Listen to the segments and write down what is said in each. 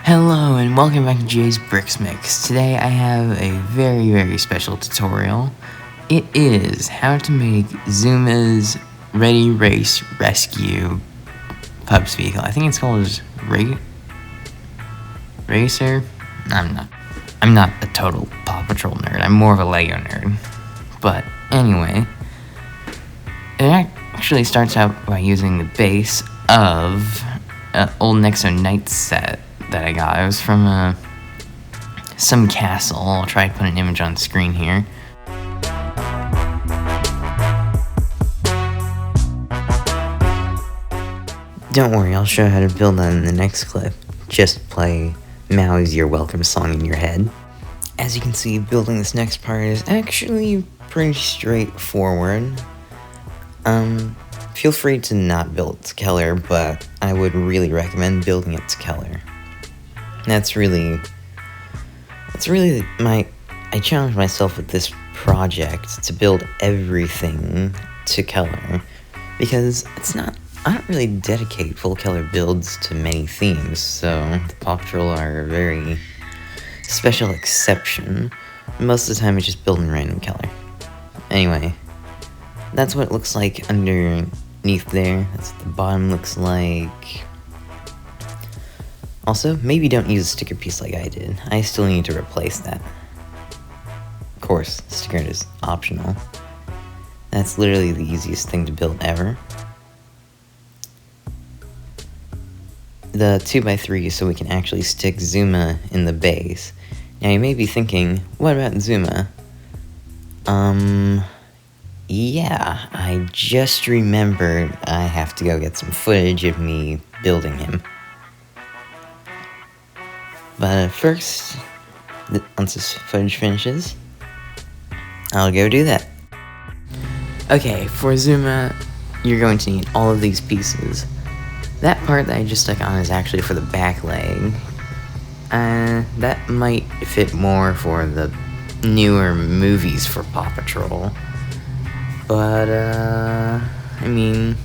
Hello and welcome back to Jay's Bricks Mix. Today I have a very special tutorial. It is how to make Zuma's Ready Race Rescue pubs vehicle. I think it's called Racer? I'm not a total Paw Patrol nerd. I'm more of a Lego nerd. But anyway, it actually starts out by using the base of an old Nexo Knights set that I got. It was from some castle. I'll try to put an image on screen here. Don't worry, I'll show you how to build that in the next clip. Just play Maui's Your Welcome song in your head. As you can see, building this next part is actually pretty straightforward. Feel free to not build it to color, but I would really recommend building it to color. That's really I challenged myself with this project to build everything to color, because I don't really dedicate full color builds to many themes, so the Paw Patrol are a very special exception. Most of the time it's just building random color. Anyway, that's what it looks like underneath there. That's what the bottom looks like. Also, maybe don't use a sticker piece like I did. I still need to replace that. Of course, sticker is optional. That's literally the easiest thing to build ever. The 2x3 so we can actually stick Zuma in the base. Now you may be thinking, what about Zuma? Yeah, I just remembered I have to go get some footage of me building him. But first, once this footage finishes, I'll go do that. Okay, for Zuma, you're going to need all of these pieces. That part that I just stuck on is actually for the back leg. That might fit more for the newer movies for Paw Patrol. But, I mean,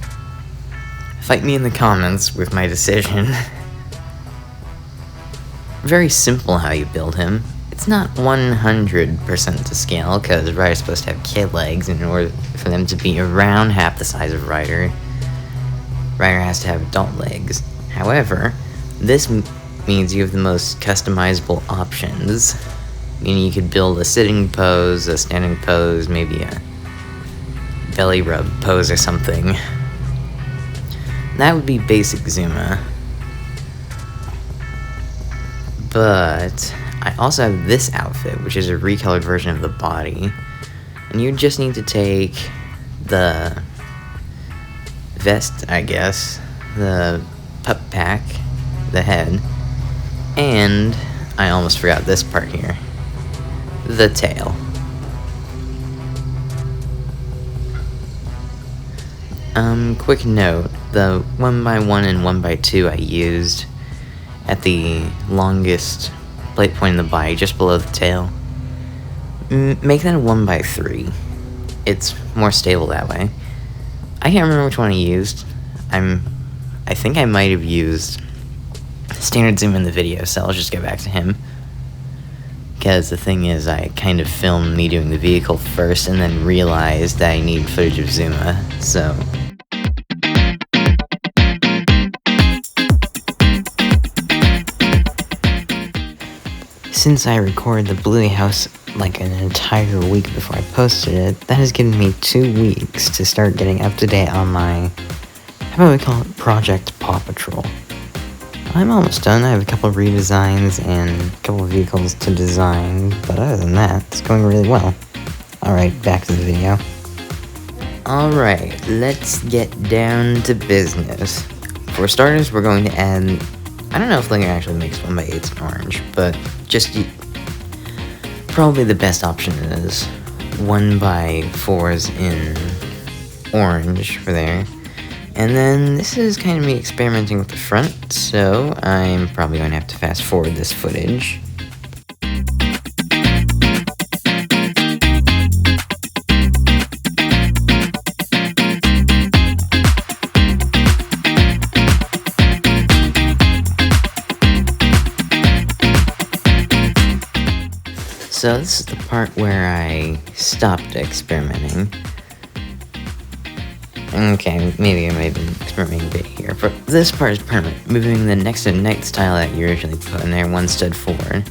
fight me in the comments with my decision. Very simple how you build him. It's not 100% to scale, because Ryder's supposed to have kid legs, and in order for them to be around half the size of Ryder has to have adult legs. However, this means you have the most customizable options. Meaning you could build a sitting pose, a standing pose, maybe a belly rub pose or something. That would be basic Zuma. But I also have this outfit, which is a recolored version of the body. And you just need to take the vest, I guess, the pup pack, the head, and I almost forgot this part here, the tail. Quick note, the 1x1 and 1x2 I used at the longest blade point in the body, just below the tail. Make that a 1x3. It's more stable that way. I can't remember which one I used. I think I might have used standard Zoom in the video, so I'll just go back to him. Because the thing is, I kind of filmed me doing the vehicle first and then realized that I need footage of Zuma, so... Since I recorded the Bluey House like an entire week before I posted it, that has given me 2 weeks to start getting up to date on my, how about we call it, Project Paw Patrol. I'm almost done. I have a couple of redesigns and a couple of vehicles to design, but other than that, it's going really well. Alright, back to the video. Alright, let's get down to business. For starters, we're going to add, I don't know if Lego actually makes 1x8s in orange, but just probably the best option is 1x4s in orange for there. And then this is kind of me experimenting with the front, so I'm probably going to have to fast forward this footage. So this is the part where I stopped experimenting. Okay, maybe I may have been experimenting a bit here, but this part is permanent, moving the next to night tile that you originally put in there one stud forward.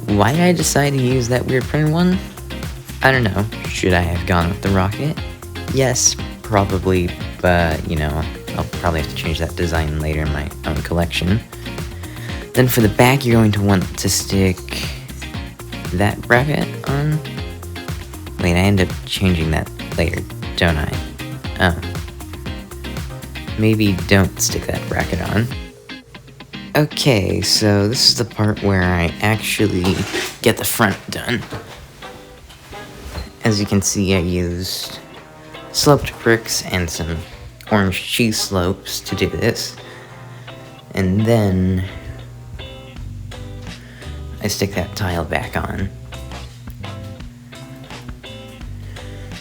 Why did I decide to use that weird printed one? I don't know. Should I have gone with the rocket? Yes, probably, but you know, I'll probably have to change that design later in my own collection. Then for the back, you're going to want to stick that bracket on. Wait, I end up changing that later, don't I? Oh. Maybe don't stick that bracket on. Okay, so this is the part where I actually get the front done. As you can see, I used sloped bricks and some orange cheese slopes to do this. And then I stick that tile back on.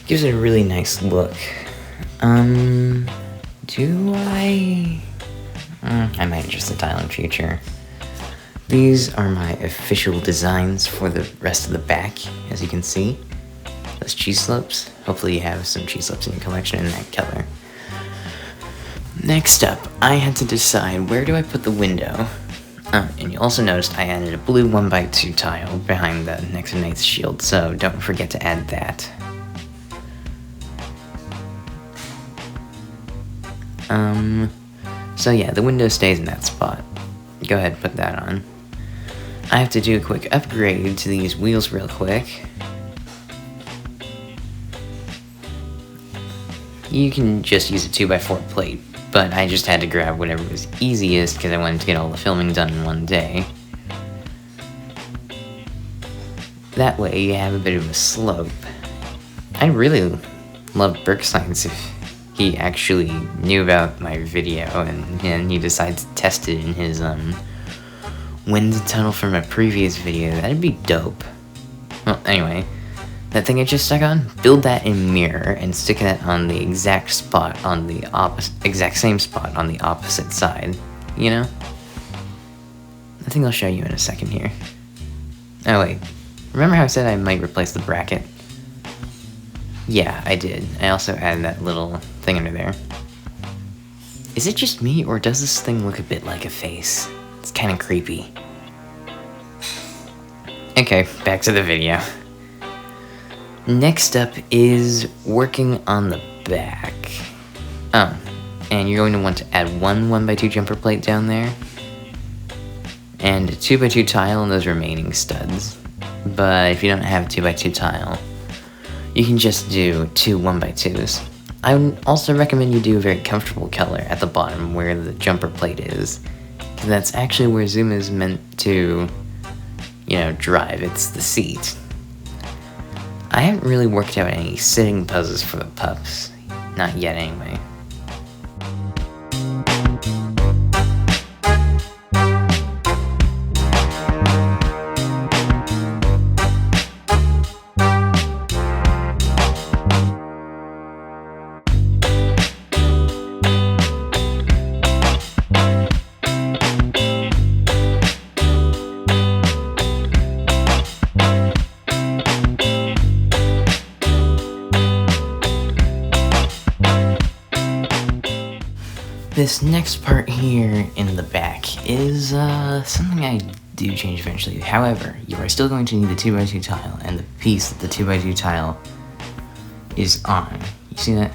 Gives it a really nice look. Do I? I might adjust the tile in future. These are my official designs for the rest of the back, as you can see. Those cheese slopes. Hopefully you have some cheese slopes in your collection in that color. Next up, I had to decide where do I put the window. And you also noticed I added a blue 1x2 tile behind the next to Nate's shield, so don't forget to add that. So yeah, the window stays in that spot. Go ahead and put that on. I have to do a quick upgrade to these wheels real quick. You can just use a 2x4 plate, but I just had to grab whatever was easiest because I wanted to get all the filming done in one day. That way you have a bit of a slope. I really love Bergstein's if he actually knew about my video and he decided to test it in his wind tunnel from a previous video. That'd be dope. Well, anyway, that thing I just stuck on, build that in mirror and stick that on the exact spot on the exact same spot on the opposite side, you know? I think I'll show you in a second here. Oh wait, remember how I said I might replace the bracket? Yeah, I did. I also added that little thing under there. Is it just me, or does this thing look a bit like a face? It's kind of creepy. Okay, back to the video. Next up is working on the back. Oh, and you're going to want to add one 1x2 jumper plate down there, and a 2x2 tile on those remaining studs. But if you don't have a 2x2 tile, you can just do two 1x2s. I would also recommend you do a very comfortable color at the bottom where the jumper plate is, because that's actually where Zuma is meant to, you know, drive. It's the seat. I haven't really worked out any sitting poses for the pups. Not yet, anyway. This next part here in the back is something I do change eventually. However, you are still going to need the 2x2 tile and the piece that the 2x2 tile is on. You see that?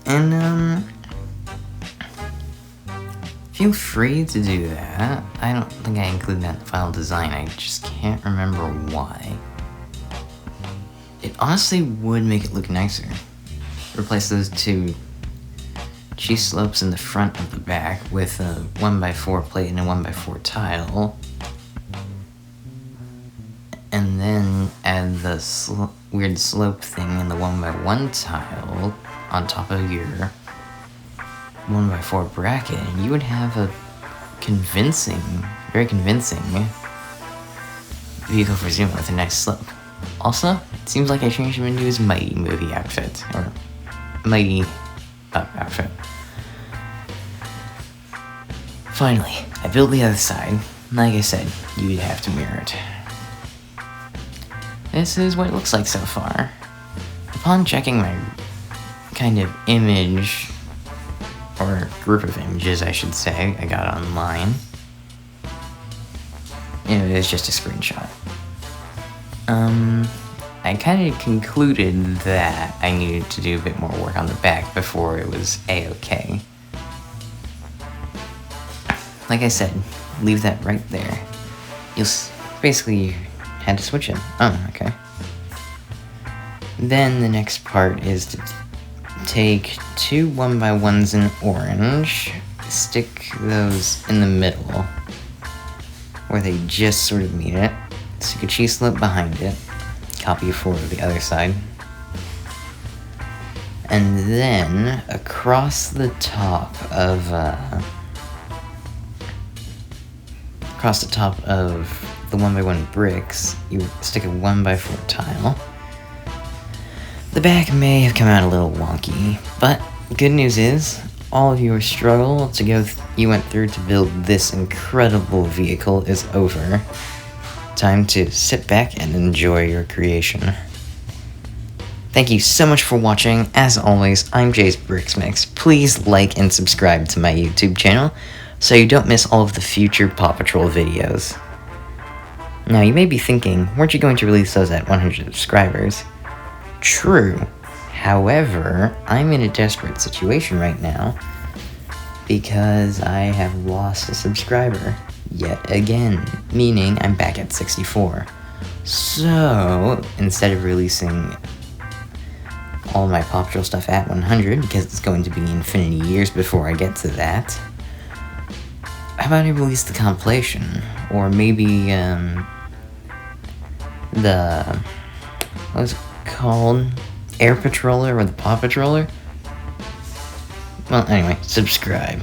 And feel free to do that. I don't think I included that in the final design. I just can't remember why. It honestly would make it look nicer. Replace those two cheese slopes in the front of the back with a 1x4 plate and a 1x4 tile. And then add the weird slope thing in the 1x1 tile on top of your 1x4 bracket, and you would have a very convincing vehicle for Zuma with a nice slope. Also, it seems like I changed him into his Mighty movie outfit, or Mighty outfit. Finally, I built the other side. Like I said, you'd have to mirror it. This is what it looks like so far. Upon checking my kind of image, or group of images I should say, I got online, it was just a screenshot. I kind of concluded that I needed to do a bit more work on the back before it was a-okay. Like I said, leave that right there. You'll basically had to switch it. Oh, okay. Then the next part is to take 2 1x1s in orange, stick those in the middle, where they just sort of meet it, stick a cheese slip behind it, copy for the other side, and then across the top of the 1x1 bricks, you stick a 1x4 tile. The back may have come out a little wonky, but good news is, all of your struggle you went through to build this incredible vehicle is over. Time to sit back and enjoy your creation. Thank you so much for watching. As always, I'm Jay's Bricksmix. Please like and subscribe to my YouTube channel so you don't miss all of the future Paw Patrol videos. Now, you may be thinking, weren't you going to release those at 100 subscribers? True. However, I'm in a desperate situation right now because I have lost a subscriber yet again, meaning I'm back at 64. So, instead of releasing all my Paw Patrol stuff at 100, because it's going to be infinity years before I get to that, how about I release the compilation? Or maybe, what was it called? Air Patroller or the Paw Patroller? Well, anyway, subscribe.